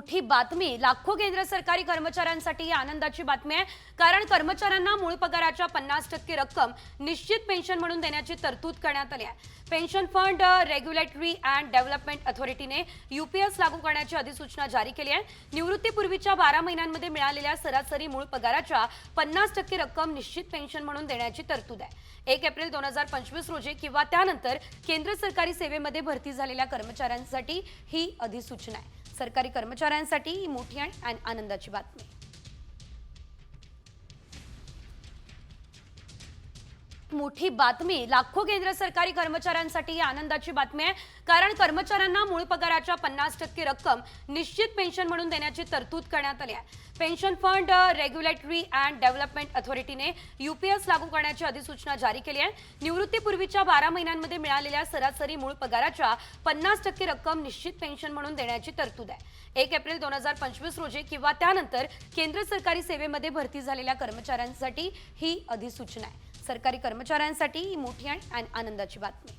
मोठी बातमी लाखो केंद्र सरकारी कर्मचाऱ्यांसाठी आनंदाची बातमी आहे। कारण कर्मचाऱ्यांना मूळ पगाराच्या 50% रक्कम निश्चित पेन्शन म्हणून देण्याची तरतूद करण्यात आली आहे। Pension fund regulatory and development अथॉरिटीने यूपीएस लागू करण्याची अधिसूचना जारी केली आहे। निवृत्तीपूर्वीच्या 12 महिन्यांमध्ये मिळालेल्या सरासरी मूळ पगाराच्या 50% रक्कम निश्चित पेन्शन म्हणून देण्याची तरतूद आहे। 1 एप्रिल 2025 रोजी किंवा त्यानंतर केंद्र सरकारी सेवेमध्ये भरती झालेल्या कर्मचाऱ्यांसाठी ही अधिसूचना आहे। सरकारी कर्मचाऱ्यांसाठी ही मोठी आणि आनंदाची बातमी। मोठी बातमी लाखो केंद्र सरकारी कर्मचाऱ्यांसाठी आनंदाची बातमी आहे। कारण कर्मचाऱ्यांना मूळ पगाराच्या 50% रक्कम निश्चित पेन्शन म्हणून देण्याची तरतूद करण्यात आली आहे। Pension fund regulatory and development अथॉरिटीने यूपीएस लागू करण्याची अधिसूचना जारी केली आहे। निवृत्तीपूर्वीच्या 12 महिन्यांमध्ये मिळालेल्या सरासरी मूळ पगाराच्या 50% रक्कम निश्चित पेन्शन म्हणून देण्याची तरतूद आहे। 1 एप्रिल 2025 रोजी किंवा त्यानंतर केंद्र सरकारी सेवेमध्ये भरती झालेल्या कर्मचाऱ्यांसाठी ही अधिसूचना आहे। सरकारी कर्मचाऱ्यांसाठी ही मोठी आणि आनंदाची बातमी।